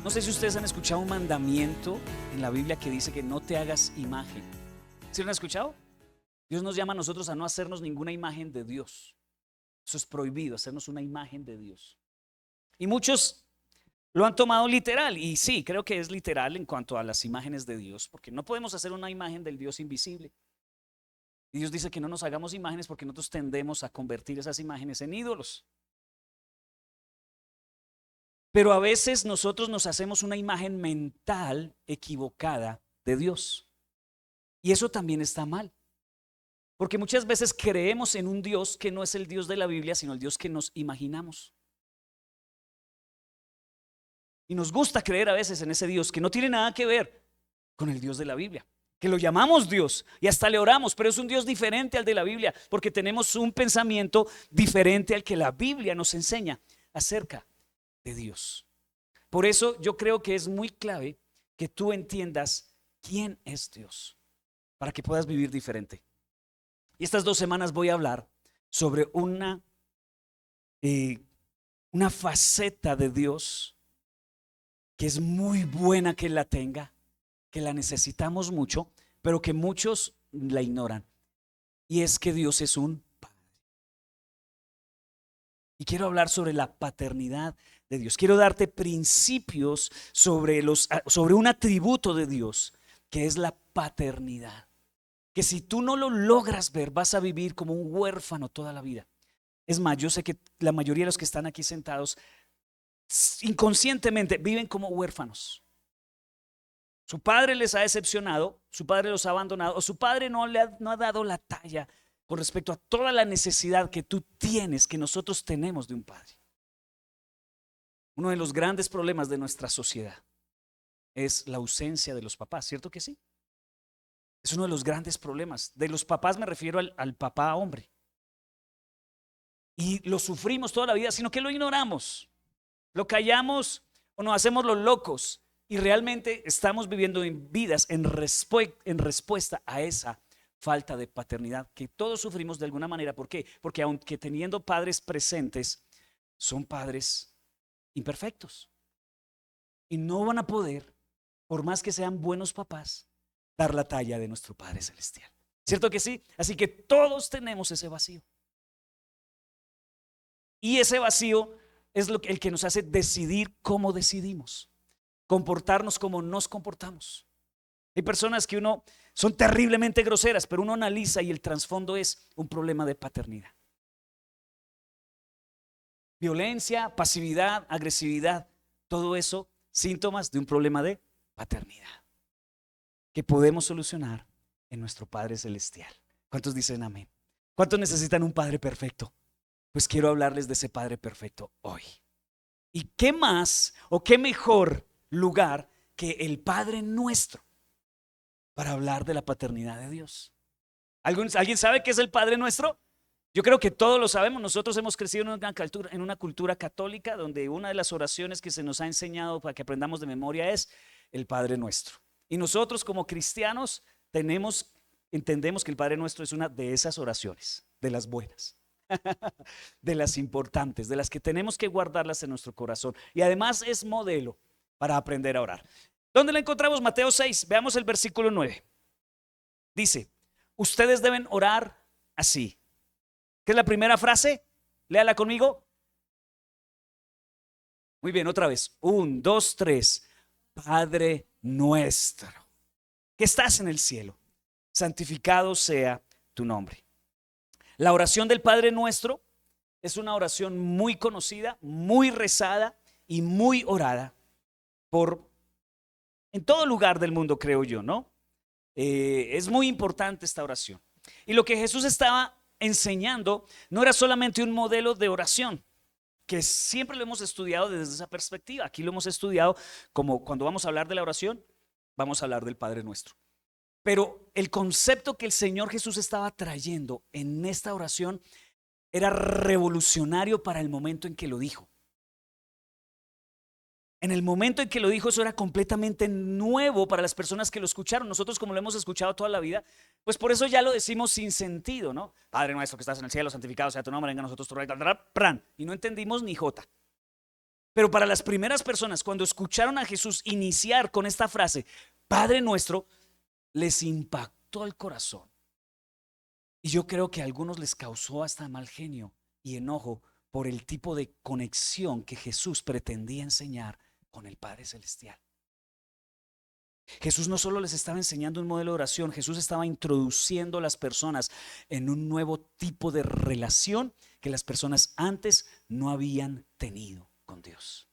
No sé si ustedes han escuchado un mandamiento en la Biblia que dice que no te hagas imagen. ¿Sí lo han escuchado? Dios nos llama a nosotros a no hacernos ninguna imagen de Dios. Eso es prohibido, hacernos una imagen de Dios. Y muchos lo han tomado literal. Y sí, creo que es literal en cuanto a las imágenes de Dios, porque no podemos hacer una imagen del Dios invisible. Y Dios dice que no nos hagamos imágenes porque nosotros tendemos a convertir esas imágenes en ídolos. Pero a veces nosotros nos hacemos una imagen mental equivocada de Dios. Y eso también está mal. Porque muchas veces creemos en un Dios que no es el Dios de la Biblia, sino el Dios que nos imaginamos. Y nos gusta creer a veces en ese Dios que no tiene nada que ver con el Dios de la Biblia, que lo llamamos Dios y hasta le oramos, pero es un Dios diferente al de la Biblia, porque tenemos un pensamiento diferente al que la Biblia nos enseña acerca de Dios. Por eso yo creo que es muy clave que tú entiendas quién es Dios, para que puedas vivir diferente. Y estas 2 semanas voy a hablar sobre eh, una faceta de Dios que es muy buena que la tenga, que la necesitamos mucho, pero que muchos la ignoran. Y es que Dios es un Padre. Y quiero hablar sobre la paternidad de Dios. Quiero darte principios sobre un atributo de Dios, que es la paternidad. Que si tú no lo logras ver, vas a vivir como un huérfano toda la vida. Es más, yo sé que la mayoría de los que están aquí sentados inconscientemente viven como huérfanos. Su padre les ha decepcionado, su padre los ha abandonado, o su padre no ha dado la talla con respecto a toda la necesidad que tú tienes, que nosotros tenemos de un padre. Uno de los grandes problemas de nuestra sociedad es la ausencia de los papás, ¿cierto que sí? Es uno de los grandes problemas. De los papás me refiero al papá hombre. Y lo sufrimos toda la vida, sino que lo ignoramos, lo callamos o nos hacemos los locos. Y realmente estamos viviendo en vidas en respuesta a esa falta de paternidad que todos sufrimos de alguna manera. ¿Por qué? Porque aunque teniendo padres presentes, son padres imperfectos. Y no van a poder, por más que sean buenos papás, dar la talla de nuestro Padre Celestial. ¿Cierto que sí? Así que todos tenemos ese vacío. Y ese vacío es el que nos hace decidir cómo decidimos, comportarnos como nos comportamos. Hay personas que son terriblemente groseras, pero uno analiza y el trasfondo es un problema de paternidad. Violencia, pasividad, agresividad, todo eso síntomas de un problema de paternidad que podemos solucionar en nuestro Padre Celestial. ¿Cuántos dicen amén? ¿Cuántos necesitan un Padre perfecto? Pues quiero hablarles de ese Padre perfecto hoy. ¿Y qué más o qué mejor lugar que el Padre nuestro para hablar de la paternidad de Dios? ¿Alguien sabe qué es el Padre nuestro? Yo creo que todos lo sabemos. Nosotros hemos crecido en una cultura católica donde una de las oraciones que se nos ha enseñado para que aprendamos de memoria es el Padre nuestro. Y nosotros como cristianos entendemos que el Padre nuestro es una de esas oraciones, de las buenas, de las importantes, de las que tenemos que guardarlas en nuestro corazón. Y además es modelo para aprender a orar. ¿Dónde la encontramos? Mateo 6, veamos el versículo 9. Dice, ustedes deben orar así. ¿Qué es la primera frase? Léala conmigo. Muy bien, otra vez. 1, 2, 3. Padre nuestro, que estás en el cielo, santificado sea tu nombre. La oración del Padre nuestro es una oración muy conocida, muy rezada y muy orada en todo lugar del mundo, creo yo, ¿no? Es muy importante esta oración. Y lo que Jesús estaba enseñando no era solamente un modelo de oración, que siempre lo hemos estudiado desde esa perspectiva. Aquí lo hemos estudiado como cuando vamos a hablar de la oración, vamos a hablar del Padre Nuestro. Pero el concepto que el Señor Jesús estaba trayendo en esta oración era revolucionario para el momento en que lo dijo. En el momento en que lo dijo, eso era completamente nuevo para las personas que lo escucharon. Nosotros, como lo hemos escuchado toda la vida, pues por eso ya lo decimos sin sentido, ¿no? Padre nuestro que estás en el cielo, santificado sea tu nombre, venga a nosotros tu reino, y no entendimos ni jota. Pero para las primeras personas, cuando escucharon a Jesús iniciar con esta frase, Padre nuestro, les impactó el corazón. Y yo creo que a algunos les causó hasta mal genio y enojo por el tipo de conexión que Jesús pretendía enseñar con el Padre Celestial. Jesús no solo les estaba enseñando un modelo de oración, Jesús estaba introduciendo a las personas en un nuevo tipo de relación que las personas antes no habían tenido con Dios.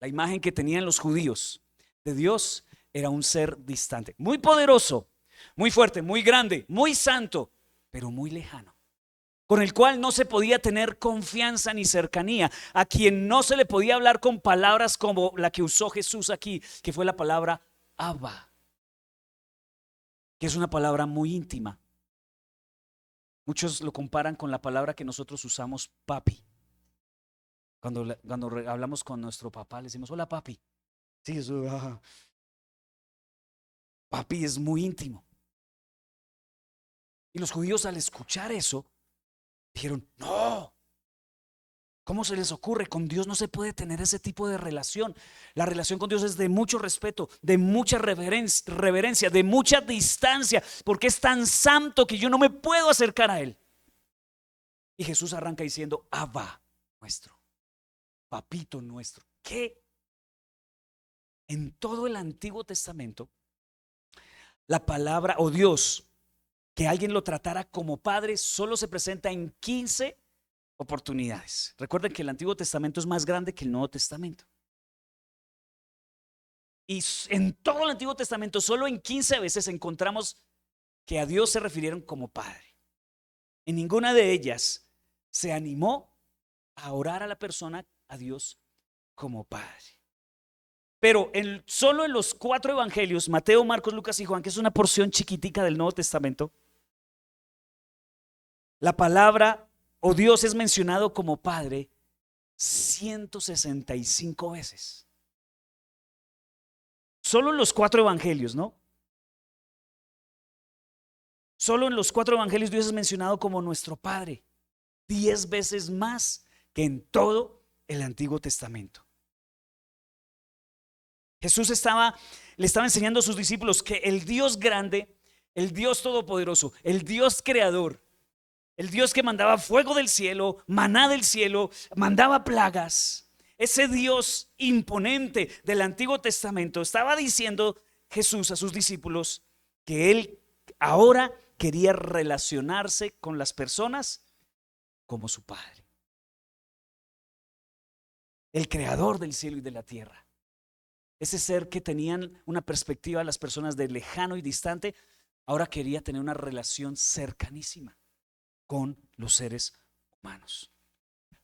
La imagen que tenían los judíos de Dios era un ser distante, muy poderoso, muy fuerte, muy grande, muy santo, pero muy lejano, con el cual no se podía tener confianza ni cercanía, a quien no se le podía hablar con palabras como la que usó Jesús aquí, que fue la palabra Abba, que es una palabra muy íntima. Muchos lo comparan con la palabra que nosotros usamos, papi. Cuando hablamos con nuestro papá, le decimos, hola papi. Sí, eso, papi es muy íntimo. Y los judíos, al escuchar eso, dijeron, no, ¿cómo se les ocurre? Con Dios no se puede tener ese tipo de relación. La relación con Dios es de mucho respeto, de mucha reverencia, de mucha distancia, porque es tan santo que yo no me puedo acercar a Él. Y Jesús arranca diciendo, Abba nuestro, papito nuestro. ¿Qué? En todo el Antiguo Testamento, la palabra o Dios, que alguien lo tratara como padre, solo se presenta en 15 oportunidades. Recuerden que el Antiguo Testamento es más grande que el Nuevo Testamento. Y en todo el Antiguo Testamento, solo en 15 veces encontramos que a Dios se refirieron como padre. En ninguna de ellas se animó a orar a la persona, a Dios, como padre. Pero solo en los 4 evangelios, Mateo, Marcos, Lucas y Juan, que es una porción chiquitica del Nuevo Testamento, la palabra o Dios es mencionado como Padre 165 veces. Solo en los 4 evangelios, ¿no? Solo en los 4 evangelios Dios es mencionado como nuestro Padre 10 veces más que en todo el Antiguo Testamento. Jesús le estaba enseñando a sus discípulos que el Dios grande, el Dios todopoderoso, el Dios creador, el Dios que mandaba fuego del cielo, maná del cielo, mandaba plagas, ese Dios imponente del Antiguo Testamento, estaba diciendo Jesús a sus discípulos que Él ahora quería relacionarse con las personas como su Padre, el creador del cielo y de la tierra. Ese ser que tenían una perspectiva de las personas de lejano y distante, ahora quería tener una relación cercanísima con los seres humanos.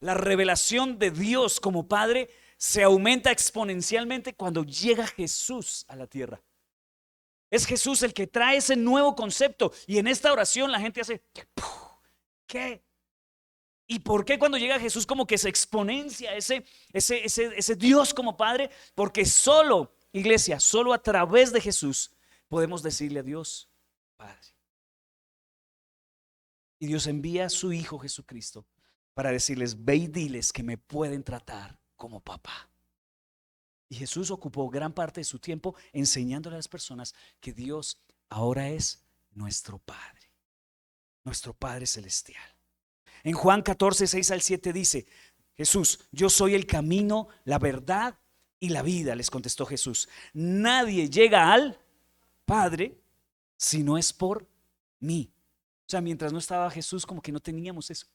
La revelación de Dios como Padre se aumenta exponencialmente cuando llega Jesús a la tierra. Es Jesús el que trae ese nuevo concepto, y en esta oración la gente hace ¿qué? ¿Y por qué cuando llega Jesús como que se exponencia ese Dios como Padre? Porque solo, iglesia, solo a través de Jesús podemos decirle a Dios Padre. Y Dios envía a su Hijo Jesucristo para decirles, ve y diles que me pueden tratar como papá. Y Jesús ocupó gran parte de su tiempo enseñándole a las personas que Dios ahora es nuestro Padre celestial. En Juan 14, 6 al 7 dice Jesús, yo soy el camino, la verdad y la vida, les contestó Jesús. Nadie llega al Padre si no es por mí. O sea, mientras no estaba Jesús, como que no teníamos eso.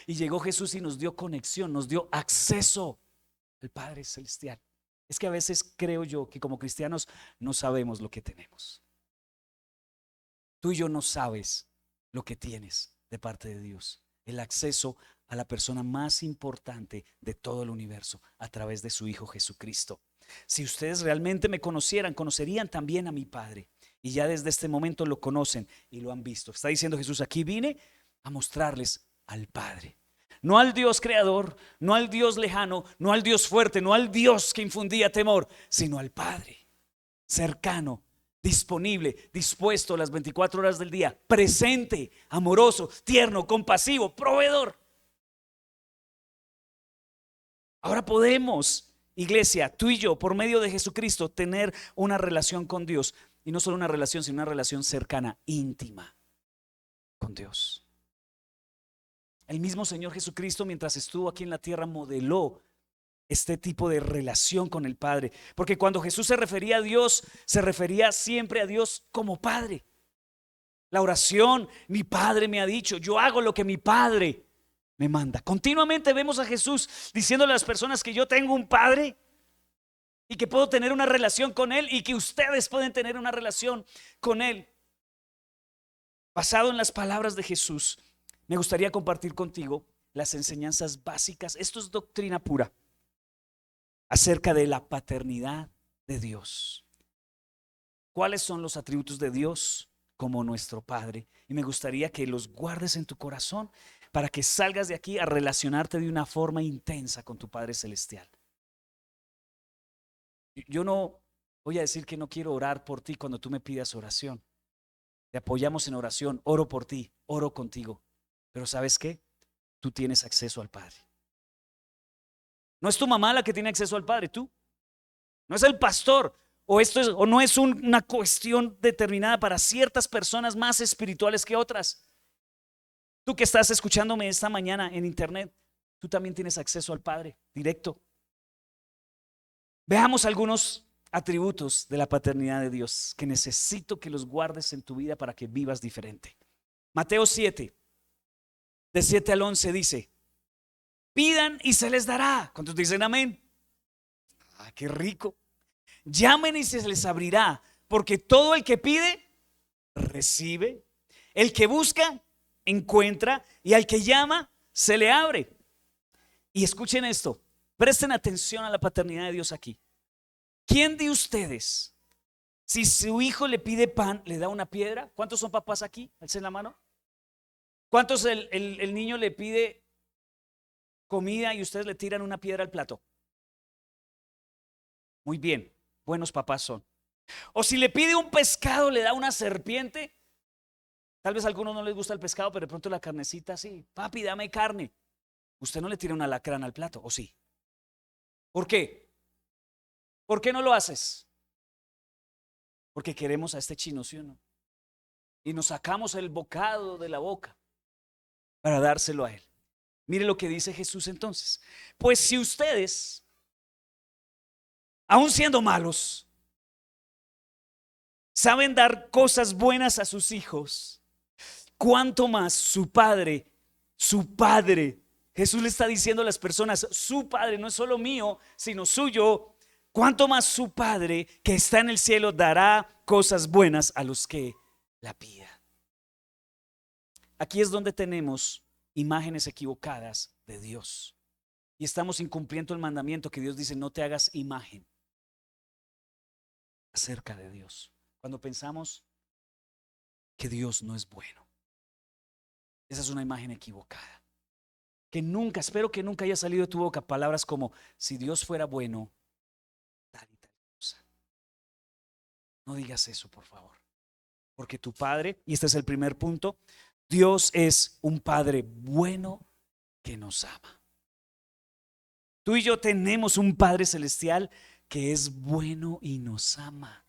Y llegó Jesús y nos dio conexión, nos dio acceso al Padre celestial. Es que a veces creo yo que como cristianos no sabemos lo que tenemos. Tú y yo no sabes lo que tienes de parte de Dios. El acceso a la persona más importante de todo el universo a través de su Hijo Jesucristo. Si ustedes realmente me conocieran, conocerían también a mi Padre. Y ya desde este momento lo conocen y lo han visto. Está diciendo Jesús, aquí vine a mostrarles al Padre. No al Dios creador, no al Dios lejano, no al Dios fuerte, no al Dios que infundía temor, sino al Padre cercano, disponible, dispuesto las 24 horas del día, presente, amoroso, tierno, compasivo, proveedor. Ahora podemos, iglesia, tú y yo, por medio de Jesucristo, tener una relación con Dios. Y no solo una relación, sino una relación cercana, íntima con Dios. El mismo Señor Jesucristo, mientras estuvo aquí en la tierra, modeló este tipo de relación con el Padre. Porque cuando Jesús se refería a Dios, se refería siempre a Dios como Padre. La oración, mi Padre me ha dicho, yo hago lo que mi Padre me manda. Continuamente vemos a Jesús diciéndole a las personas que yo tengo un Padre y que puedo tener una relación con Él y que ustedes pueden tener una relación con Él. Basado en las palabras de Jesús, me gustaría compartir contigo las enseñanzas básicas. Esto es doctrina pura acerca de la paternidad de Dios. ¿Cuáles son los atributos de Dios como nuestro Padre? Y me gustaría que los guardes en tu corazón para que salgas de aquí a relacionarte de una forma intensa con tu Padre Celestial. Yo no voy a decir que no quiero orar por ti cuando tú me pidas oración. Te apoyamos en oración, oro por ti, oro contigo. Pero ¿sabes qué? Tú tienes acceso al Padre. No es tu mamá la que tiene acceso al Padre, tú. No es el pastor. O no es una cuestión determinada para ciertas personas más espirituales que otras. Tú que estás escuchándome esta mañana en internet, tú también tienes acceso al Padre directo. Veamos algunos atributos de la paternidad de Dios que necesito que los guardes en tu vida para que vivas diferente. Mateo 7, de 7 al 11 dice: pidan y se les dará. ¿Cuántos dicen amén? Ah, qué rico. Llamen y se les abrirá, porque todo el que pide, recibe. El que busca, encuentra. Y al que llama, se le abre. Y escuchen esto, presten atención a la paternidad de Dios aquí. ¿Quién de ustedes, si su hijo le pide pan, le da una piedra? ¿Cuántos son papás aquí? Alcen la mano. ¿Cuántos el niño le pide comida y ustedes le tiran una piedra al plato? Muy bien, buenos papás son. O si le pide un pescado, le da una serpiente. Tal vez a algunos no les gusta el pescado, pero de pronto la carnecita sí. Papi, dame carne. Usted no le tira un alacrán al plato, ¿o sí? ¿Por qué? ¿Por qué no lo haces? Porque queremos a este chino, ¿sí o no? Y nos sacamos el bocado de la boca para dárselo a él. Mire lo que dice Jesús entonces. Pues si ustedes, aun siendo malos, saben dar cosas buenas a sus hijos, cuánto más su Padre, Jesús le está diciendo a las personas, su Padre no es solo mío, sino suyo. Cuánto más su Padre que está en el cielo dará cosas buenas a los que la pidan. Aquí es donde tenemos imágenes equivocadas de Dios y estamos incumpliendo el mandamiento que Dios dice: no te hagas imagen acerca de Dios. Cuando pensamos que Dios no es bueno, esa es una imagen equivocada. Que nunca, espero que nunca haya salido de tu boca palabras como: si Dios fuera bueno, tal y tal cosa. No digas eso, por favor. Porque tu Padre, y este es el primer punto, Dios es un Padre bueno que nos ama. Tú y yo tenemos un Padre celestial que es bueno y nos ama.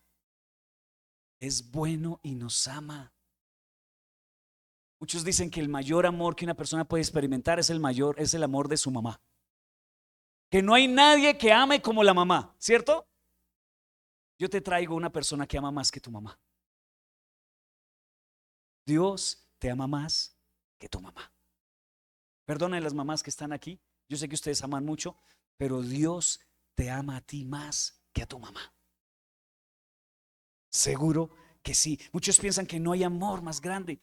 Es bueno y nos ama. Muchos dicen que el mayor amor que una persona puede experimentar es el amor de su mamá. Que no hay nadie que ame como la mamá, ¿cierto? Yo te traigo una persona que ama más que tu mamá. Dios te ama más que tu mamá. Perdonen las mamás que están aquí. Yo sé que ustedes aman mucho, pero Dios te ama a ti más que a tu mamá. Seguro que sí. Muchos piensan que no hay amor más grande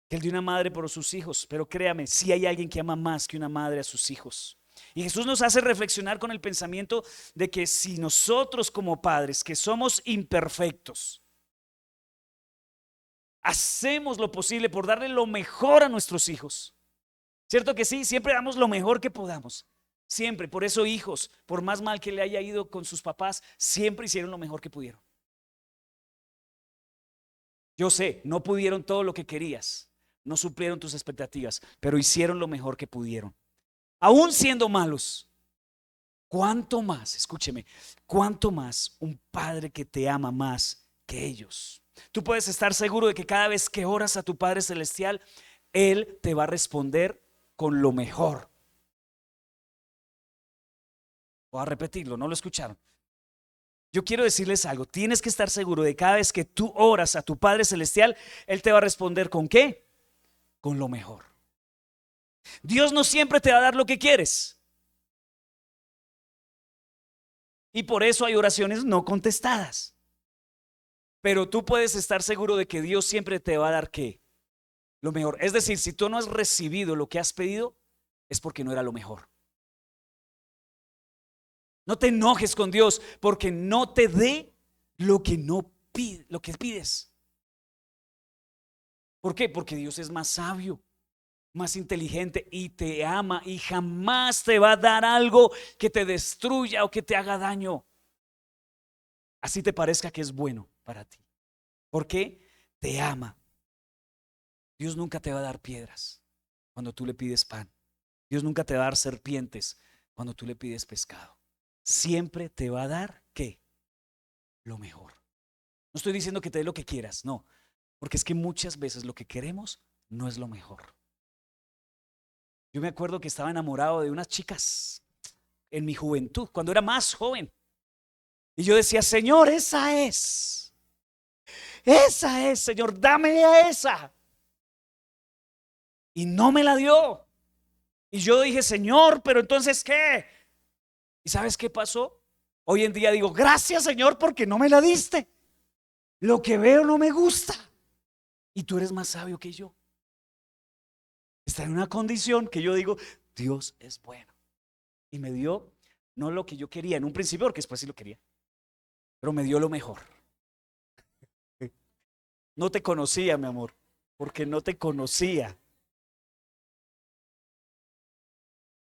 que el de una madre por sus hijos, pero créame, sí hay alguien que ama más que una madre a sus hijos. Y Jesús nos hace reflexionar con el pensamiento de que si nosotros como padres, que somos imperfectos, hacemos lo posible por darle lo mejor a nuestros hijos, ¿cierto que sí? Siempre damos lo mejor que podamos. Siempre. Por eso, hijos, por más mal que le haya ido con sus papás, siempre hicieron lo mejor que pudieron. Yo sé, no pudieron todo lo que querías, no suplieron tus expectativas, pero hicieron lo mejor que pudieron. Aún siendo malos, ¿Cuánto más, escúcheme, cuánto más un Padre que te ama más que ellos? Tú puedes estar seguro de que cada vez que oras a tu Padre Celestial, Él te va a responder con lo mejor. Voy a repetirlo, ¿no lo escucharon? Yo quiero decirles algo, tienes que estar seguro de que cada vez que tú oras a tu Padre Celestial, Él te va a responder ¿con qué? Con lo mejor. Dios no siempre te va a dar lo que quieres. Y por eso hay oraciones no contestadas. Pero tú puedes estar seguro de que Dios siempre te va a dar ¿qué? Lo mejor. Es decir, si tú no has recibido lo que has pedido, es porque no era lo mejor. No te enojes con Dios porque no te dé lo que no pide, lo que pides. ¿Por qué? Porque Dios es más sabio, más inteligente y te ama y jamás te va a dar algo que te destruya o que te haga daño. Así te parezca que es bueno para ti. ¿Por qué? Te ama. Dios nunca te va a dar piedras cuando tú le pides pan. Dios nunca te va a dar serpientes cuando tú le pides pescado. Siempre te va a dar ¿qué? Lo mejor. No estoy diciendo que te dé lo que quieras, no. Porque es que muchas veces lo que queremos no es lo mejor. Yo me acuerdo que estaba enamorado de unas chicas en mi juventud, cuando era más joven. Y yo decía, Señor, esa es, Señor, dame a esa. Y no me la dio. Y yo dije, Señor, pero entonces ¿qué? ¿Y sabes qué pasó? Hoy en día digo, gracias, Señor, porque no me la diste. Lo que veo no me gusta. Y tú eres más sabio que yo. Está en una condición que yo digo, Dios es bueno. Y me dio no lo que yo quería en un principio, porque después sí lo quería, pero me dio lo mejor. No te conocía, mi amor, porque no te conocía,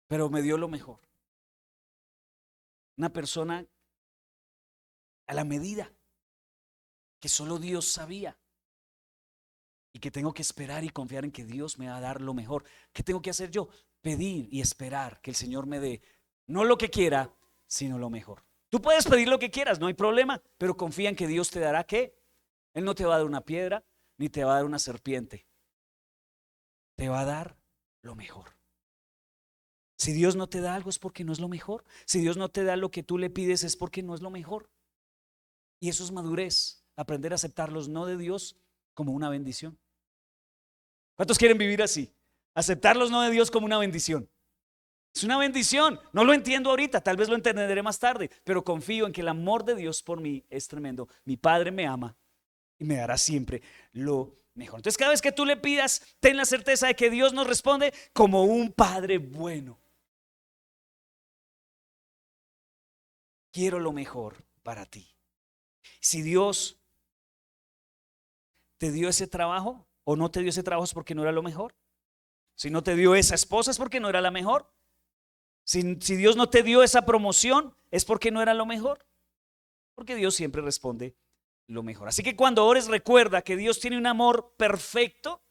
pero me dio lo mejor. Una persona a la medida que solo Dios sabía y que tengo que esperar y confiar en que Dios me va a dar lo mejor. ¿Qué tengo que hacer yo? Pedir y esperar que el Señor me dé no lo que quiera, sino lo mejor. Tú puedes pedir lo que quieras, no hay problema, pero confía en que Dios te dará ¿qué? Él no te va a dar una piedra ni te va a dar una serpiente. Te va a dar lo mejor. Si Dios no te da algo es porque no es lo mejor. Si Dios no te da lo que tú le pides es porque no es lo mejor. Y eso es madurez, aprender a aceptar los no de Dios como una bendición. ¿Cuántos quieren vivir así? Aceptar los no de Dios como una bendición. Es una bendición. No lo entiendo ahorita, tal vez lo entenderé más tarde, pero confío en que el amor de Dios por mí es tremendo. Mi Padre me ama y me dará siempre lo mejor. Entonces, cada vez que tú le pidas, ten la certeza de que Dios nos responde como un Padre bueno. Quiero lo mejor para ti. Si Dios te dio ese trabajo o no te dio ese trabajo es porque no era lo mejor. Si no te dio esa esposa es porque no era la mejor. Si Dios no te dio esa promoción es porque no era lo mejor. Porque Dios siempre responde lo mejor. Así que cuando ores recuerda que Dios tiene un amor perfecto,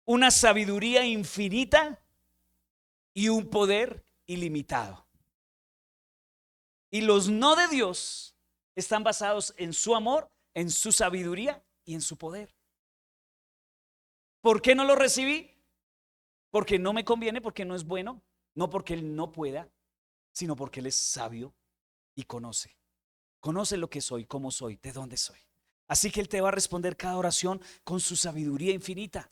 una sabiduría infinita y un poder ilimitado. Y los no de Dios están basados en su amor, en su sabiduría y en su poder. ¿Por qué no lo recibí? Porque no me conviene, porque no es bueno, no porque Él no pueda, sino porque Él es sabio y conoce. Conoce lo que soy, cómo soy, de dónde soy. Así que Él te va a responder cada oración con su sabiduría infinita.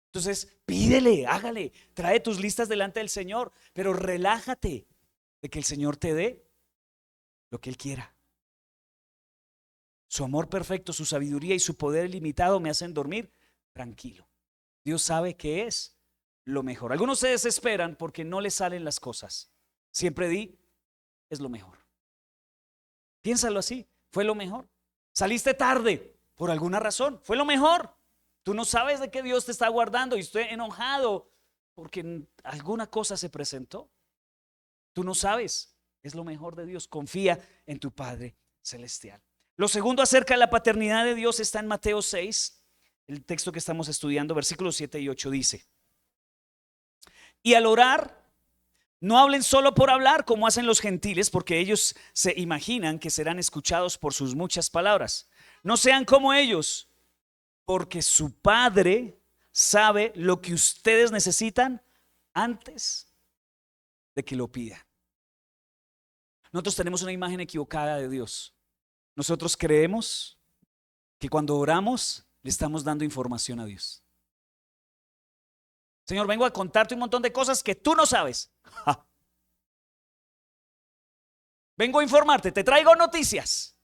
Entonces, pídele, hágale, trae tus listas delante del Señor, pero relájate de que el Señor te dé lo que Él quiera. Su amor perfecto, su sabiduría y su poder ilimitado me hacen dormir tranquilo. Dios sabe que es lo mejor. Algunos se desesperan porque no les salen las cosas. Siempre di, es lo mejor. Piénsalo así, fue lo mejor. Saliste tarde por alguna razón, fue lo mejor. Tú no sabes de qué Dios te está guardando y estoy enojado porque alguna cosa se presentó. Tú no sabes, es lo mejor de Dios. Confía en tu Padre Celestial. Lo segundo acerca de la paternidad de Dios está en Mateo 6, el texto que estamos estudiando, versículos 7 y 8 dice: y al orar, No hablen solo por hablar como hacen los gentiles, porque ellos se imaginan que serán escuchados por sus muchas palabras. No sean como ellos, porque su Padre sabe lo que ustedes necesitan antes de que lo pidan. Nosotros tenemos una imagen equivocada de Dios. Nosotros creemos que cuando oramos le estamos dando información a Dios. Señor, vengo a contarte un montón de cosas que tú no sabes. Ja. Vengo a informarte, te traigo noticias.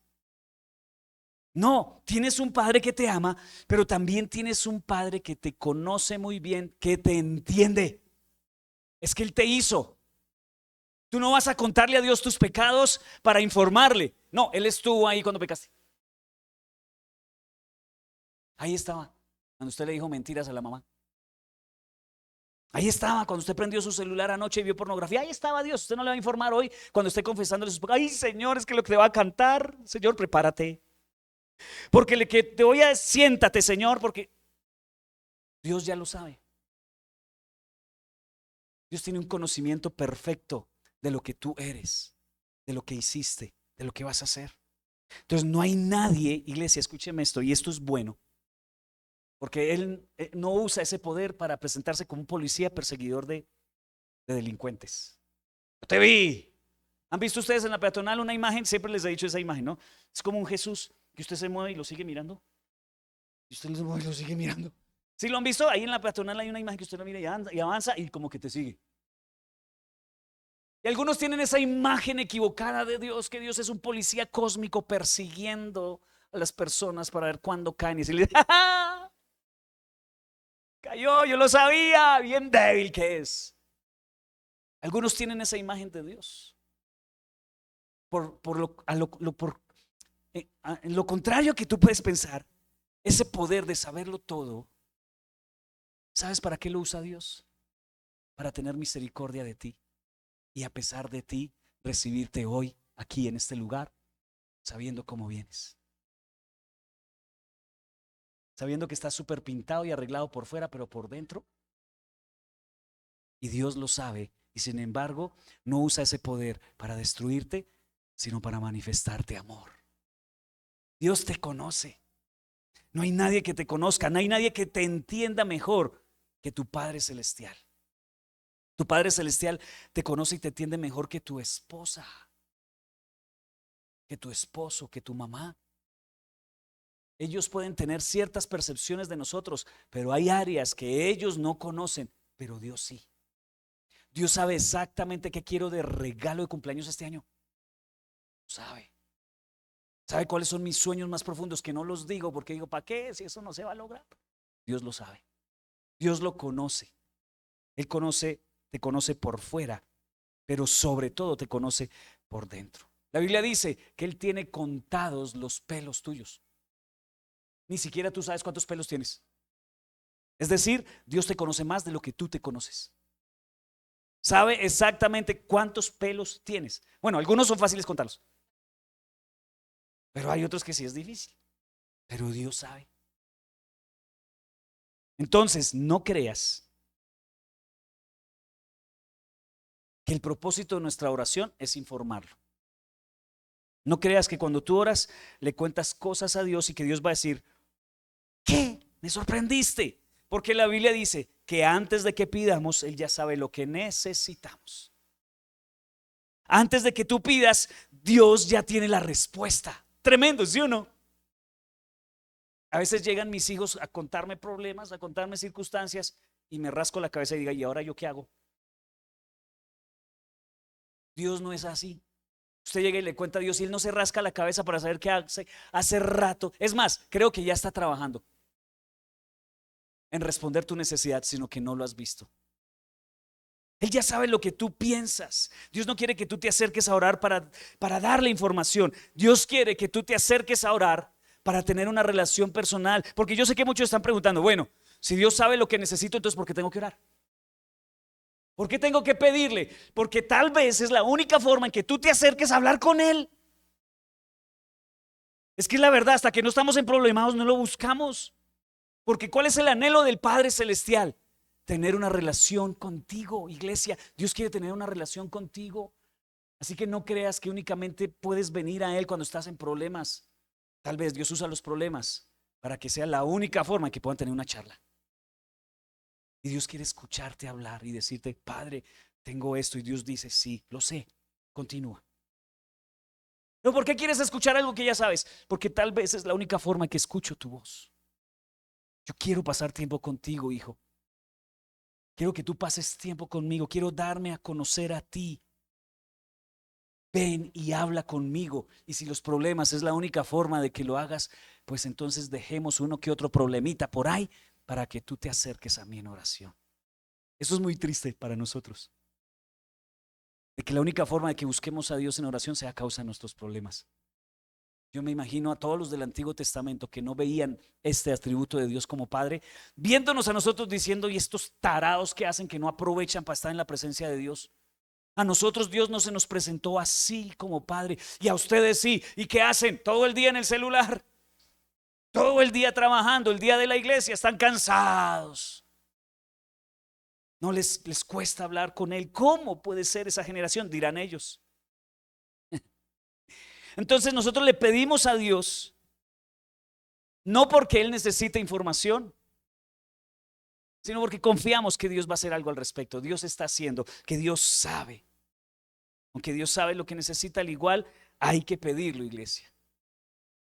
No, tienes un Padre que te ama, pero también tienes un Padre que te conoce muy bien, que te entiende. Es que Él te hizo. Tú no vas a contarle a Dios tus pecados para informarle. No, Él estuvo ahí cuando pecaste. Ahí estaba, cuando usted le dijo mentiras a la mamá. Ahí estaba cuando usted prendió su celular anoche y vio pornografía. Ahí estaba Dios. Usted no le va a informar hoy cuando esté confesándole sus pecados. Ay, Señor, es que lo que te va a cantar. Señor, prepárate. Porque le que te voy a siéntate, Señor, porque Dios ya lo sabe. Dios tiene un conocimiento perfecto de lo que tú eres, de lo que hiciste, de lo que vas a hacer. Entonces no hay nadie, iglesia, escúcheme esto, y esto es bueno, porque Él no usa ese poder para presentarse como un policía perseguidor de delincuentes. Yo te vi. ¿Han visto ustedes en la peatonal una imagen? Siempre les he dicho esa imagen, ¿no? Es como un Jesús que usted se mueve y lo sigue mirando. Y usted se mueve y lo sigue mirando. ¿Sí lo han visto? Ahí en la peatonal hay una imagen que usted lo mira y avanza y como que te sigue. Y algunos tienen esa imagen equivocada de Dios, que Dios es un policía cósmico persiguiendo a las personas para ver cuándo caen y decirle, ¡ja, ja! Cayó, yo lo sabía, bien débil que es. Algunos tienen esa imagen de Dios. En lo contrario que tú puedes pensar, ese poder de saberlo todo, ¿sabes para qué lo usa Dios? Para tener misericordia de ti y a pesar de ti recibirte hoy aquí en este lugar, sabiendo cómo vienes. Sabiendo que estás súper pintado y arreglado por fuera, pero por dentro. Y Dios lo sabe y sin embargo no usa ese poder para destruirte, sino para manifestarte amor. Dios te conoce. No hay nadie que te conozca, no hay nadie que te entienda mejor que tu Padre Celestial. Tu Padre Celestial te conoce y te entiende mejor que tu esposa, que tu esposo, que tu mamá. Ellos pueden tener ciertas percepciones de nosotros, pero hay áreas que ellos no conocen, pero Dios sí. Dios sabe exactamente qué quiero de regalo de cumpleaños este año. Sabe. Sabe cuáles son mis sueños más profundos, que no los digo porque digo, ¿para qué? Si eso no se va a lograr. Dios lo sabe. Dios lo conoce. Él conoce, te conoce por fuera, pero sobre todo te conoce por dentro. La Biblia dice que Él tiene contados los pelos tuyos. Ni siquiera tú sabes cuántos pelos tienes. Es decir, Dios te conoce más de lo que tú te conoces. Sabe exactamente cuántos pelos tienes. Bueno, algunos son fáciles contarlos, pero hay otros que sí es difícil. Pero Dios sabe. Entonces, no creas que el propósito de nuestra oración es informarlo. No creas que cuando tú oras le cuentas cosas a Dios y que Dios va a decir, ¿qué? Me sorprendiste. Porque la Biblia dice que antes de que pidamos, Él ya sabe lo que necesitamos. Antes de que tú pidas, Dios ya tiene la respuesta. Tremendo, ¿sí o no? A veces llegan mis hijos a contarme problemas, a contarme circunstancias y me rasco la cabeza y digo, ¿y ahora yo qué hago? Dios no es así. Usted llega y le cuenta a Dios y Él no se rasca la cabeza para saber qué hace hace rato. Es más, creo que ya está trabajando en responder tu necesidad, sino que no lo has visto. Él ya sabe lo que tú piensas. Dios no quiere que tú te acerques a orar para darle información. Dios quiere que tú te acerques a orar para tener una relación personal. Porque yo sé que muchos están preguntando, bueno, si Dios sabe lo que necesito, entonces ¿por qué tengo que orar? ¿Por qué tengo que pedirle? Porque tal vez es la única forma en que tú te acerques a hablar con Él. Es que es la verdad, hasta que no estamos en problemas no lo buscamos. Porque ¿cuál es el anhelo del Padre Celestial? tener una relación contigo, iglesia. Dios quiere tener una relación contigo. Así que no creas que únicamente puedes venir a Él cuando estás en problemas. Tal vez Dios usa los problemas para que sea la única forma en que puedan tener una charla. Y Dios quiere escucharte hablar y decirte, Padre, tengo esto. Y Dios dice, sí, lo sé, continúa. ¿Pero por qué quieres escuchar algo que ya sabes? Porque tal vez es la única forma en que escucho tu voz. Yo quiero pasar tiempo contigo, hijo. Quiero que tú pases tiempo conmigo. Quiero darme a conocer a ti. Ven y habla conmigo. Y si los problemas es la única forma de que lo hagas, pues entonces dejemos uno que otro problemita por ahí para que tú te acerques a mí en oración. Eso es muy triste para nosotros. De que la única forma de que busquemos a Dios en oración sea a causa de nuestros problemas. Yo me imagino a todos los del Antiguo Testamento que no veían este atributo de Dios como Padre, viéndonos a nosotros diciendo, y estos tarados que hacen que no aprovechan para estar en la presencia de Dios. A nosotros Dios no se nos presentó así como Padre, y a ustedes sí. ¿Y qué hacen? Todo el día en el celular, todo el día trabajando, el día de la iglesia, están cansados. No les cuesta hablar con Él. ¿Cómo puede ser esa generación? Dirán ellos. Entonces nosotros le pedimos a Dios, no porque Él necesite información, sino porque confiamos que Dios va a hacer algo al respecto. Dios está haciendo, que Dios sabe. Aunque Dios sabe lo que necesita, al igual hay que pedirlo, iglesia.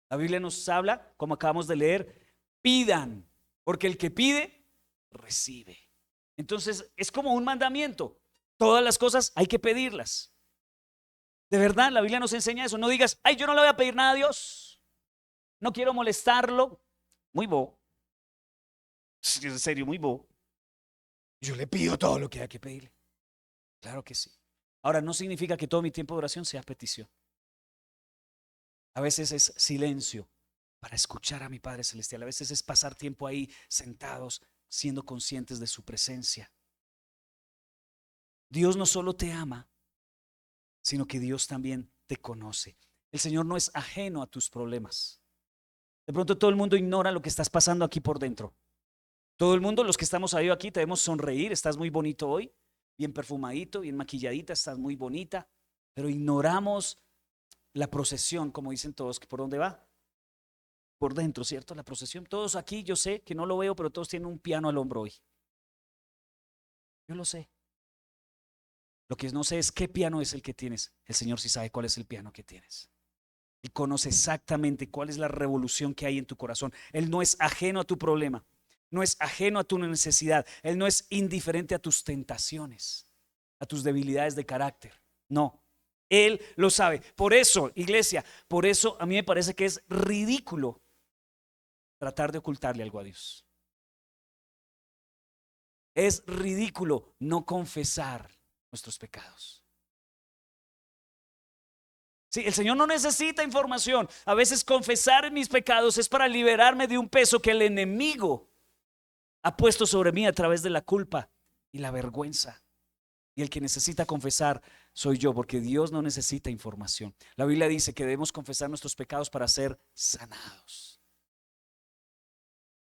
La Biblia nos habla, como acabamos de leer, pidan, porque el que pide, recibe. Entonces es como un mandamiento. Todas las cosas hay que pedirlas. De verdad, la Biblia nos enseña eso. No digas, ay, yo no le voy a pedir nada a Dios. No quiero molestarlo. Muy bobo. En serio, muy bobo. Yo le pido todo lo que hay que pedirle. Claro que sí. Ahora, no significa que todo mi tiempo de oración sea petición. A veces es silencio para escuchar a mi Padre Celestial. A veces es pasar tiempo ahí sentados, siendo conscientes de su presencia. Dios no solo te ama, sino que Dios también te conoce. El Señor no es ajeno a tus problemas. De pronto todo el mundo ignora lo que estás pasando aquí por dentro. Todo el mundo, los que estamos ahí aquí, te vemos sonreír. Estás muy bonito hoy, bien perfumadito, bien maquilladita, estás muy bonita. Pero ignoramos la procesión, como dicen todos, que por dónde va. Por dentro, ¿cierto? La procesión. Todos aquí, yo sé que no lo veo, pero todos tienen un piano al hombro hoy. Yo lo sé. Lo que no sé es qué piano es el que tienes. El Señor sí sabe cuál es el piano que tienes. Él conoce exactamente cuál es la revolución que hay en tu corazón. Él no es ajeno a tu problema. No es ajeno a tu necesidad. Él no es indiferente a tus tentaciones, a tus debilidades de carácter. No. Él lo sabe. Por eso, iglesia, por eso a mí me parece que es ridículo tratar de ocultarle algo a Dios. Es ridículo no confesar nuestros pecados. Sí, el Señor no necesita información. A veces confesar mis pecados es para liberarme de un peso que el enemigo ha puesto sobre mí a través de la culpa y la vergüenza. Y el que necesita confesar soy yo, porque Dios no necesita información. La Biblia dice que debemos confesar nuestros pecados para ser sanados.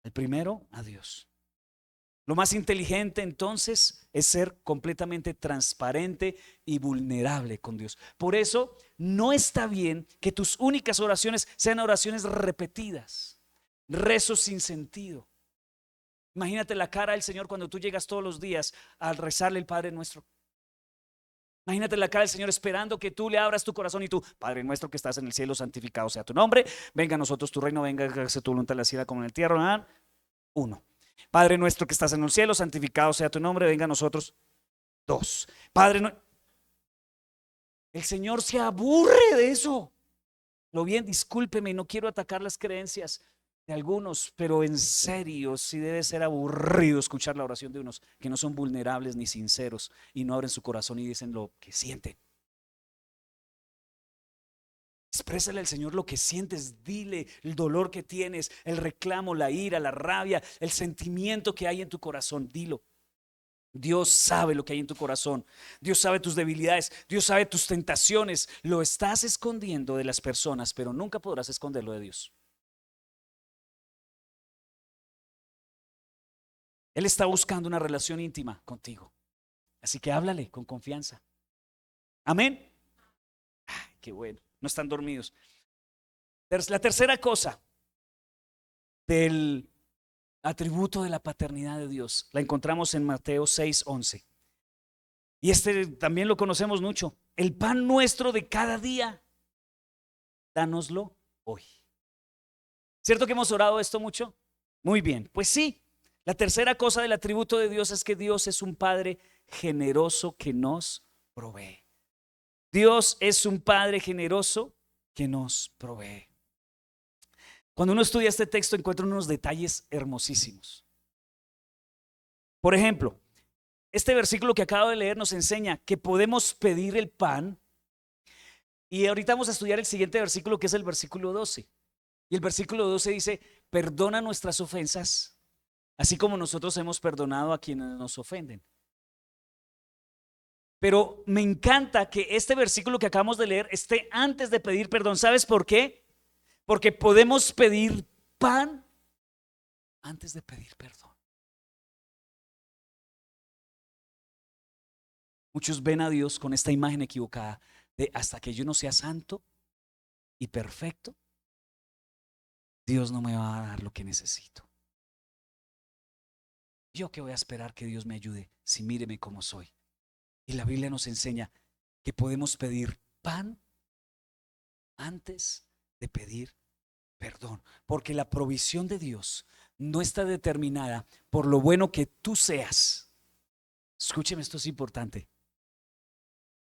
El primero, a Dios. Lo más inteligente entonces es ser completamente transparente y vulnerable con Dios. Por eso no está bien que tus únicas oraciones sean oraciones repetidas, rezos sin sentido. Imagínate la cara del Señor cuando tú llegas todos los días a rezarle el Padre Nuestro. Imagínate la cara del Señor esperando que tú le abras tu corazón y tú, Padre Nuestro que estás en el cielo, santificado sea tu nombre, venga a nosotros tu reino, venga a hacer tu voluntad en la ciudad como en el tierra. ¿Verdad? Uno. Padre Nuestro que estás en el cielo, santificado sea tu nombre, venga a nosotros. Dos. Padre Nuestro. El Señor se aburre de eso. Lo bien, discúlpeme, no quiero atacar las creencias de algunos, pero en serio, sí debe ser aburrido escuchar la oración de unos que no son vulnerables ni sinceros y no abren su corazón y dicen lo que sienten. Exprésale al Señor lo que sientes, dile el dolor que tienes, el reclamo, la ira, la rabia, el sentimiento que hay en tu corazón, dilo. Dios sabe lo que hay en tu corazón, Dios sabe tus debilidades, Dios sabe tus tentaciones. Lo estás escondiendo de las personas, pero nunca podrás esconderlo de Dios. Él está buscando una relación íntima contigo. Así que háblale con confianza. Amén. Ay, qué bueno. No están dormidos. La tercera cosa del atributo de la paternidad de Dios la encontramos en Mateo 6:11. Y este también lo conocemos mucho. El pan nuestro de cada día, dánoslo hoy. ¿Cierto que hemos orado esto mucho? Muy bien, pues sí. La tercera cosa del atributo de Dios es que Dios es un Padre generoso que nos provee. Dios es un Padre generoso que nos provee. Cuando uno estudia este texto encuentra unos detalles hermosísimos. Por ejemplo, este versículo que acabo de leer nos enseña que podemos pedir el pan. Y ahorita vamos a estudiar el siguiente versículo, que es el versículo 12. Y el versículo 12 dice: perdona nuestras ofensas, así como nosotros hemos perdonado a quienes nos ofenden. Pero me encanta que este versículo que acabamos de leer esté antes de pedir perdón. ¿Sabes por qué? Porque podemos pedir pan antes de pedir perdón. Muchos ven a Dios con esta imagen equivocada de hasta que yo no sea santo y perfecto, Dios no me va a dar lo que necesito. ¿Yo qué voy a esperar que Dios me ayude si míreme como soy? Y la Biblia nos enseña que podemos pedir pan antes de pedir perdón, porque la provisión de Dios no está determinada por lo bueno que tú seas. Escúcheme, esto es importante.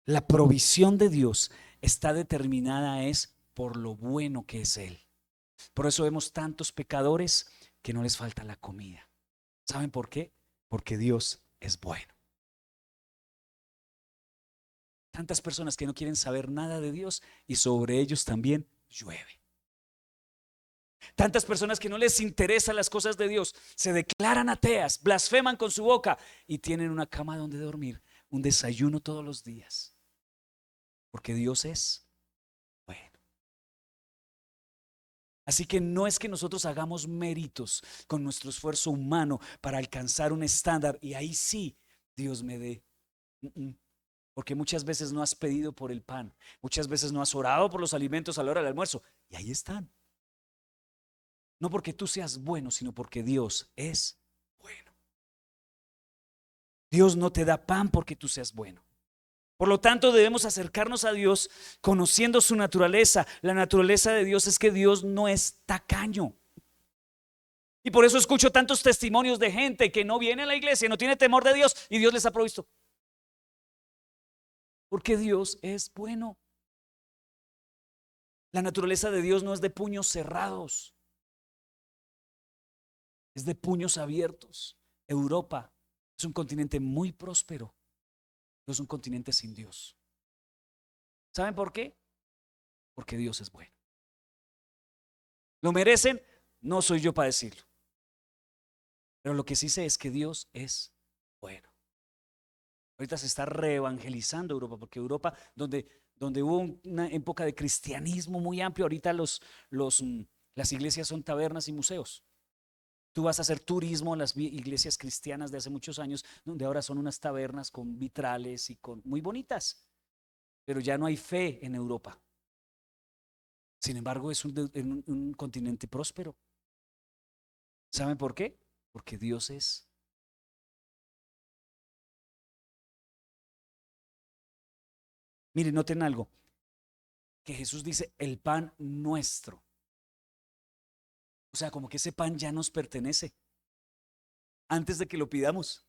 La provisión de Dios está determinada es por lo bueno que es Él. Por eso vemos tantos pecadores que no les falta la comida. ¿Saben por qué? Porque Dios es bueno. Tantas personas que no quieren saber nada de Dios y sobre ellos también llueve. Tantas personas que no les interesan las cosas de Dios, se declaran ateas, blasfeman con su boca y tienen una cama donde dormir, un desayuno todos los días. Porque Dios es bueno. Así que no es que nosotros hagamos méritos con nuestro esfuerzo humano para alcanzar un estándar y ahí sí Dios me dé. Porque muchas veces no has pedido por el pan, muchas veces no has orado por los alimentos a la hora del almuerzo y ahí están. No porque tú seas bueno, sino porque Dios es bueno. Dios no te da pan porque tú seas bueno. Por lo tanto, debemos acercarnos a Dios conociendo su naturaleza. La naturaleza de Dios es que Dios no es tacaño. Y por eso escucho tantos testimonios de gente que no viene a la iglesia, no tiene temor de Dios y Dios les ha provisto. Porque Dios es bueno. La naturaleza de Dios no es de puños cerrados, es de puños abiertos. Europa es un continente muy próspero, no es un continente sin Dios. ¿Saben por qué? Porque Dios es bueno. ¿Lo merecen? No soy yo para decirlo. Pero lo que sí sé es que Dios es bueno. Ahorita se está reevangelizando Europa, porque Europa, donde hubo una época de cristianismo muy amplio, ahorita las iglesias son tabernas y museos. Tú vas a hacer turismo en las iglesias cristianas de hace muchos años, donde ahora son unas tabernas con vitrales y con muy bonitas, pero ya no hay fe en Europa. Sin embargo, es un continente próspero. ¿Saben por qué? Porque Dios es. Miren, noten algo, que Jesús dice el pan nuestro. O sea, como que ese pan ya nos pertenece antes de que lo pidamos.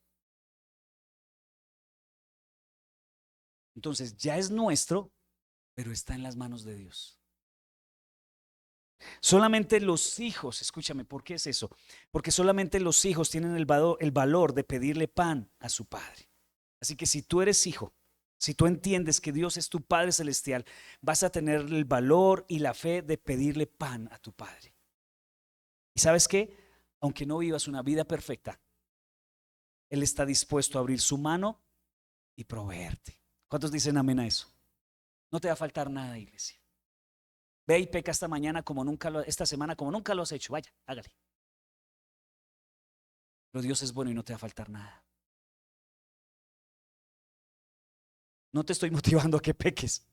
Entonces ya es nuestro, pero está en las manos de Dios. Solamente los hijos, escúchame, ¿por qué es eso? Porque solamente los hijos tienen el valor de pedirle pan a su padre. Así que si tú eres hijo, si tú entiendes que Dios es tu Padre Celestial, vas a tener el valor y la fe de pedirle pan a tu Padre. ¿Y sabes qué? Aunque no vivas una vida perfecta, Él está dispuesto a abrir su mano y proveerte. ¿Cuántos dicen amén a eso? No te va a faltar nada, iglesia. Ve y peca esta mañana como nunca esta semana como nunca lo has hecho. Vaya, hágale. Pero Dios es bueno y no te va a faltar nada. No te estoy motivando a que peques,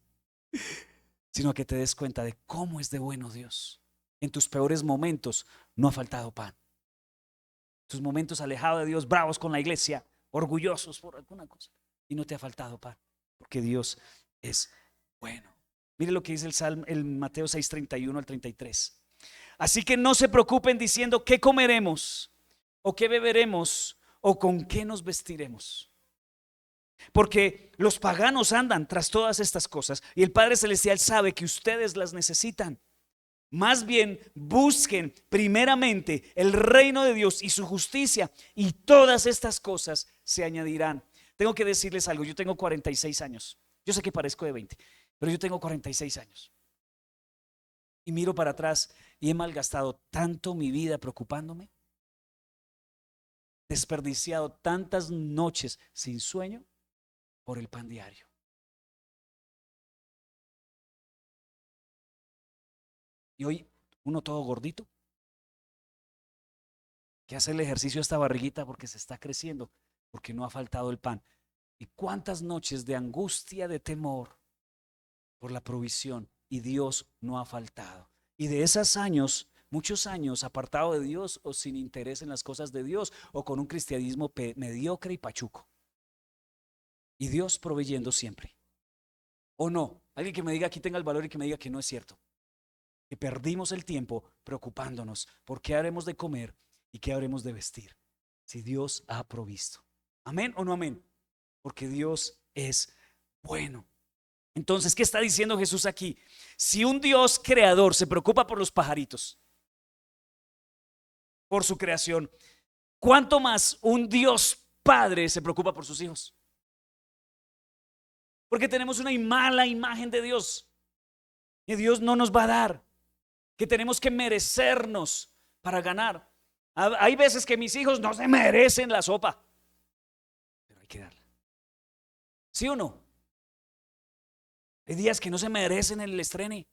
sino a que te des cuenta de cómo es de bueno Dios. En tus peores momentos no ha faltado pan. Tus momentos alejados de Dios, bravos con la iglesia, orgullosos por alguna cosa, y no te ha faltado pan, porque Dios es bueno. Mire lo que dice el Mateo 6:31 al 33. Así que no se preocupen diciendo qué comeremos o qué beberemos o con qué nos vestiremos. Porque los paganos andan tras todas estas cosas y el Padre Celestial sabe que ustedes las necesitan. Más bien busquen primeramente el reino de Dios y su justicia y todas estas cosas se añadirán. Tengo que decirles algo, yo tengo 46 años. Yo sé que parezco de 20, pero yo tengo 46 años. Y miro para atrás y he malgastado tanto mi vida preocupándome, desperdiciado tantas noches sin sueño por el pan diario. Y hoy uno todo gordito, que hace el ejercicio de esta barriguita porque se está creciendo, porque no ha faltado el pan. Y cuántas noches de angustia, de temor por la provisión, y Dios no ha faltado. Y de esos años, muchos años apartado de Dios o sin interés en las cosas de Dios o con un cristianismo mediocre y pachuco. Y Dios proveyendo siempre. ¿O no? Alguien que me diga aquí tenga el valor y que me diga que no es cierto. Que perdimos el tiempo preocupándonos por qué haremos de comer y qué habremos de vestir, si Dios ha provisto. ¿Amén o no amén? Porque Dios es bueno. Entonces, ¿qué está diciendo Jesús aquí? Si un Dios creador se preocupa por los pajaritos, por su creación, ¿cuánto más un Dios Padre se preocupa por sus hijos? Porque tenemos una mala imagen de Dios, que Dios no nos va a dar, que tenemos que merecernos para ganar. Hay veces que mis hijos no se merecen la sopa, pero hay que darla. ¿Sí o no? Hay días que no se merecen el estrene,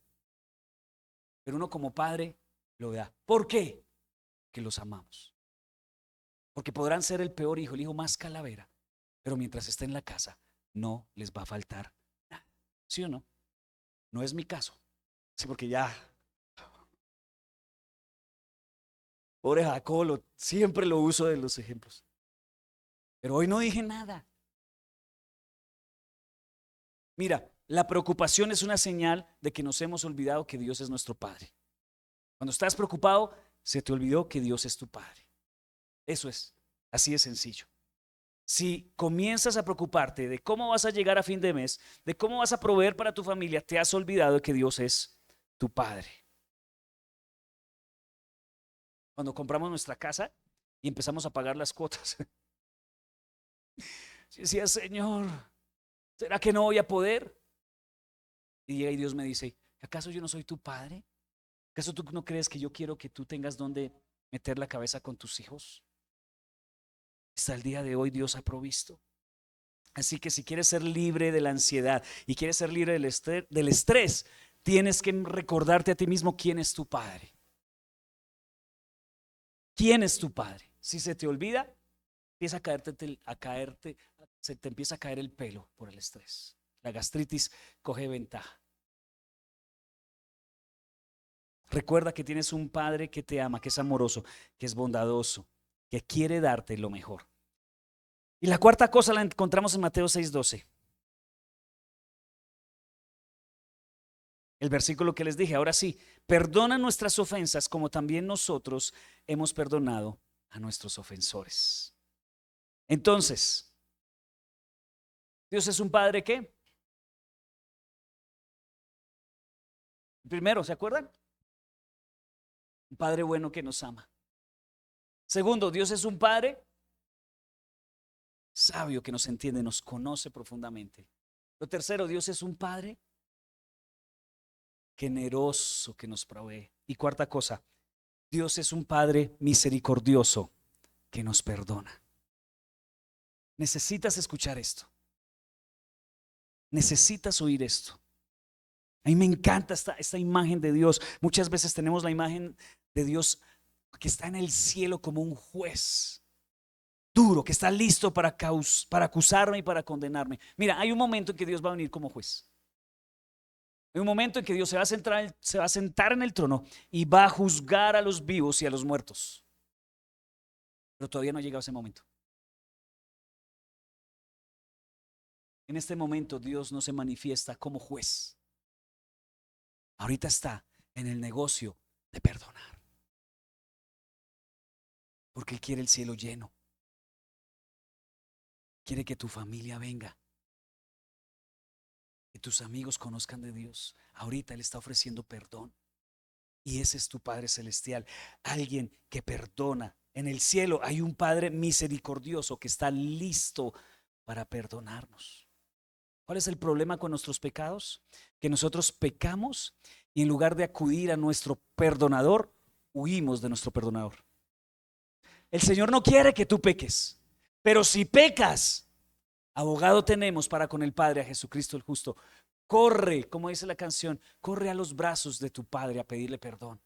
pero uno como padre lo da. ¿Por qué? Que los amamos. Porque podrán ser el peor hijo, el hijo más calavera, pero mientras esté en la casa no les va a faltar nada. ¿Sí o no? No es mi caso. Sí, porque ya, pobre Jacob, siempre lo uso de los ejemplos. Pero hoy no dije nada. Mira, la preocupación es una señal de que nos hemos olvidado que Dios es nuestro Padre. Cuando estás preocupado, se te olvidó que Dios es tu Padre. Eso es, así de sencillo. Si comienzas a preocuparte de cómo vas a llegar a fin de mes, de cómo vas a proveer para tu familia, te has olvidado de que Dios es tu Padre. Cuando compramos nuestra casa y empezamos a pagar las cuotas, yo decía, Señor, ¿será que no voy a poder? Y llega y Dios me dice, ¿acaso yo no soy tu Padre? ¿Acaso tú no crees que yo quiero que tú tengas donde meter la cabeza con tus hijos? Hasta el día de hoy Dios ha provisto. Así que si quieres ser libre de la ansiedad y quieres ser libre del estrés, tienes que recordarte a ti mismo quién es tu Padre. ¿Quién es tu Padre? Si se te olvida, empieza se te empieza a caer el pelo por el estrés. La gastritis coge ventaja. Recuerda que tienes un Padre que te ama, que es amoroso, que es bondadoso, que quiere darte lo mejor. Y la cuarta cosa la encontramos en Mateo 6:12. El versículo que les dije, ahora sí, perdona nuestras ofensas como también nosotros hemos perdonado a nuestros ofensores. Entonces, Dios es un Padre que, primero, ¿se acuerdan? Un Padre bueno que nos ama. Segundo, Dios es un Padre sabio que nos entiende, nos conoce profundamente. Lo tercero, Dios es un Padre generoso que nos provee. Y cuarta cosa, Dios es un Padre misericordioso que nos perdona. Necesitas escuchar esto. Necesitas oír esto. A mí me encanta esta imagen de Dios. Muchas veces tenemos la imagen de Dios que está en el cielo como un juez duro, que está listo para acusarme y para condenarme. Mira, hay un momento en que Dios va a venir como juez. Hay un momento en que Dios se va a sentar en el trono y va a juzgar a los vivos y a los muertos. Pero todavía no ha llegado ese momento. En este momento Dios no se manifiesta como juez. Ahorita está en el negocio de perdonar. Porque Él quiere el cielo lleno. Quiere que tu familia venga. Que tus amigos conozcan de Dios. Ahorita Él está ofreciendo perdón. Y ese es tu Padre Celestial. Alguien que perdona. En el cielo hay un Padre misericordioso que está listo para perdonarnos. ¿Cuál es el problema con nuestros pecados? Que nosotros pecamos y en lugar de acudir a nuestro perdonador, huimos de nuestro perdonador. El Señor no quiere que tú peques, pero si pecas, abogado tenemos para con el Padre, a Jesucristo el justo. Corre, como dice la canción, corre a los brazos de tu Padre a pedirle perdón.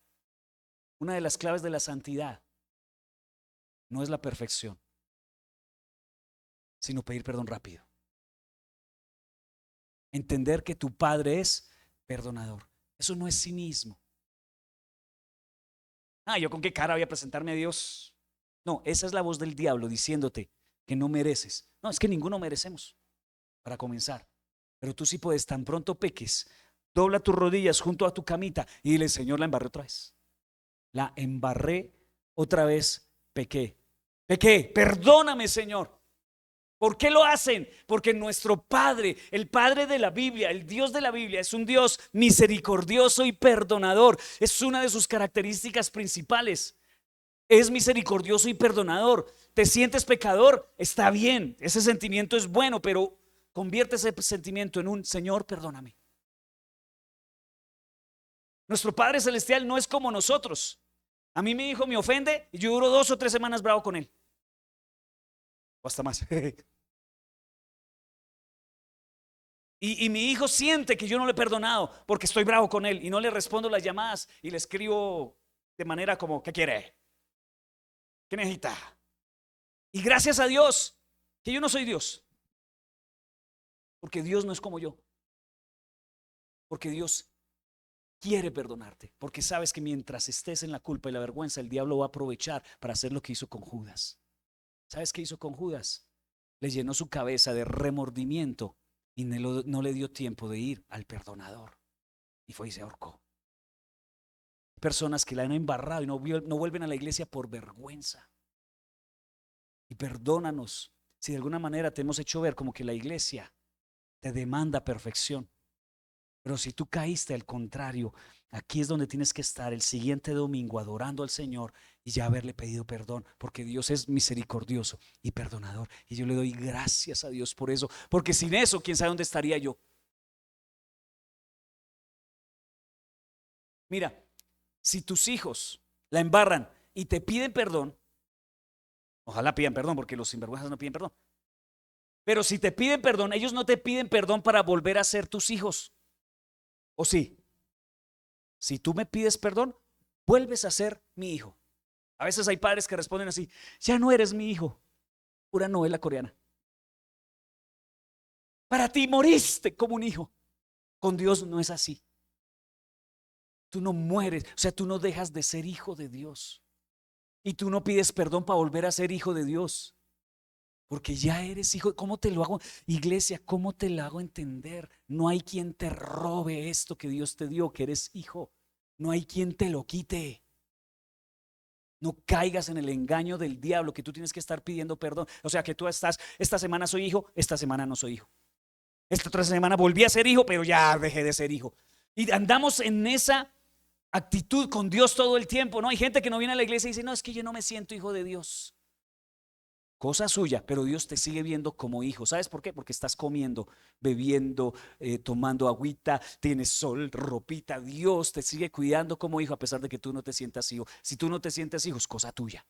Una de las claves de la santidad no es la perfección, sino pedir perdón rápido. Entender que tu Padre es perdonador. Eso no es cinismo. ¿Yo con qué cara voy a presentarme a Dios? No, esa es la voz del diablo diciéndote que no mereces. No, es que ninguno merecemos, para comenzar. Pero tú sí puedes, tan pronto peques, dobla tus rodillas junto a tu camita y dile: Señor, la embarré otra vez. La embarré otra vez, pequé. Perdóname, Señor. ¿Por qué lo hacen? Porque nuestro Padre, el Padre de la Biblia, el Dios de la Biblia, es un Dios misericordioso y perdonador. Es una de sus características principales. Es misericordioso y perdonador. ¿Te sientes pecador? Está bien, ese sentimiento es bueno, pero convierte ese sentimiento en un: Señor, perdóname. Nuestro Padre Celestial no es como nosotros. A mí mi hijo me ofende y yo duro 2 o 3 semanas bravo con él. O hasta más. Y mi hijo siente que yo no le he perdonado porque estoy bravo con él y no le respondo las llamadas y le escribo de manera como: ¿qué quiere? ¿Qué necesita? Y gracias a Dios que yo no soy Dios, porque Dios no es como yo, porque Dios quiere perdonarte, porque sabes que mientras estés en la culpa y la vergüenza, el diablo va a aprovechar para hacer lo que hizo con Judas. ¿Sabes qué hizo con Judas? Le llenó su cabeza de remordimiento y no le dio tiempo de ir al perdonador y fue y se ahorcó. Personas que la han embarrado y no vuelven a la iglesia por vergüenza. Y perdónanos si de alguna manera te hemos hecho ver como que la iglesia te demanda perfección. Pero si tú caíste, al contrario, aquí es donde tienes que estar el siguiente domingo adorando al Señor y ya haberle pedido perdón, porque Dios es misericordioso y perdonador. Y yo le doy gracias a Dios por eso, porque sin eso, quién sabe dónde estaría yo. Mira, si tus hijos la embarran y te piden perdón, ojalá pidan perdón, porque los sinvergüenzas no piden perdón. Pero si te piden perdón, ellos no te piden perdón para volver a ser tus hijos. ¿O sí? Si tú me pides perdón, vuelves a ser mi hijo. A veces hay padres que responden así: ya no eres mi hijo. Pura novela coreana. Para ti moriste como un hijo. Con Dios no es así. Tú no mueres, o sea, tú no dejas de ser hijo de Dios. Y tú no pides perdón para volver a ser hijo de Dios, porque ya eres hijo. ¿Cómo te lo hago, iglesia? ¿Cómo te lo hago entender? No hay quien te robe esto que Dios te dio, que eres hijo. No hay quien te lo quite. No caigas en el engaño del diablo que tú tienes que estar pidiendo perdón. O sea, que tú estás: esta semana soy hijo, esta semana no soy hijo. Esta otra semana volví a ser hijo, pero ya dejé de ser hijo. Y andamos en esa actitud con Dios todo el tiempo, ¿no? Hay gente que no viene a la iglesia y dice: no, es que yo no me siento hijo de Dios. Cosa suya, pero Dios te sigue viendo como hijo. ¿Sabes por qué? Porque estás comiendo, bebiendo, tomando agüita, tienes sol, ropita. Dios te sigue cuidando como hijo a pesar de que tú no te sientas hijo. Si tú no te sientes hijo, es cosa tuya,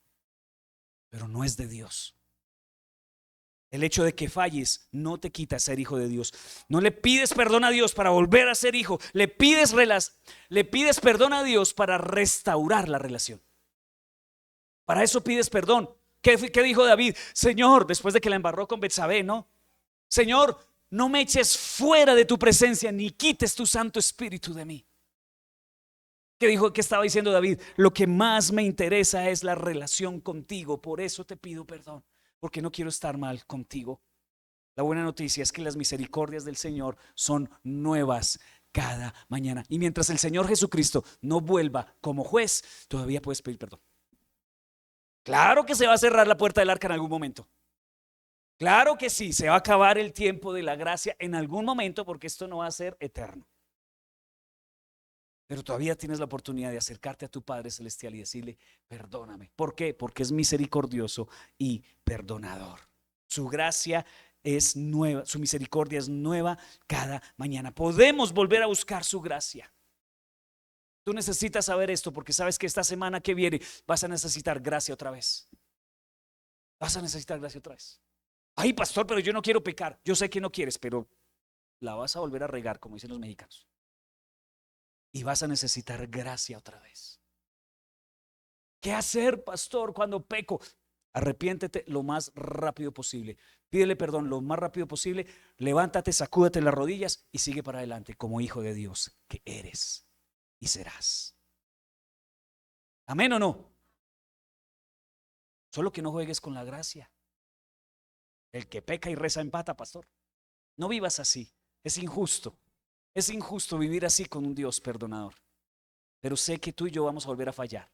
pero no es de Dios. El hecho de que falles no te quita ser hijo de Dios. No le pides perdón a Dios para volver a ser hijo. Le pides perdón a Dios para restaurar la relación. Para eso pides perdón. ¿Qué dijo David? Señor, después de que la embarró con Betsabé, ¿no? Señor, no me eches fuera de tu presencia, ni quites tu Santo Espíritu de mí. ¿Qué dijo? ¿Qué estaba diciendo David? Lo que más me interesa es la relación contigo, por eso te pido perdón, porque no quiero estar mal contigo. La buena noticia es que las misericordias del Señor son nuevas cada mañana. Y mientras el Señor Jesucristo no vuelva como juez, todavía puedes pedir perdón. Claro que se va a cerrar la puerta del arca en algún momento. Claro que sí, se va a acabar el tiempo de la gracia en algún momento, porque esto no va a ser eterno. Pero todavía tienes la oportunidad de acercarte a tu Padre Celestial y decirle, perdóname. ¿Por qué? Porque es misericordioso y perdonador. Su gracia es nueva, su misericordia es nueva cada mañana. Podemos volver a buscar su gracia. Tú necesitas saber esto porque sabes que esta semana que viene vas a necesitar gracia otra vez. Vas a necesitar gracia otra vez. Ay, pastor, pero yo no quiero pecar. Yo sé que no quieres, pero la vas a volver a regar, como dicen los mexicanos. Y vas a necesitar gracia otra vez. ¿Qué hacer, pastor, cuando peco? Arrepiéntete lo más rápido posible. Pídele perdón lo más rápido posible. Levántate, sacúdate las rodillas y sigue para adelante como hijo de Dios que eres y serás. ¿Amén o no? Solo que no juegues con la gracia. El que peca y reza empata, pastor. No vivas así. Es injusto. Es injusto vivir así con un Dios perdonador. Pero sé que tú y yo vamos a volver a fallar.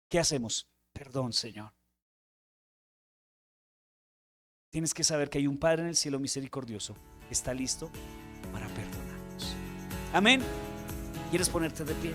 ¿Qué hacemos? Perdón, Señor. Tienes que saber que hay un Padre en el cielo misericordioso que está listo para perdonarnos. Amén. ¿Quieres ponerte de pie?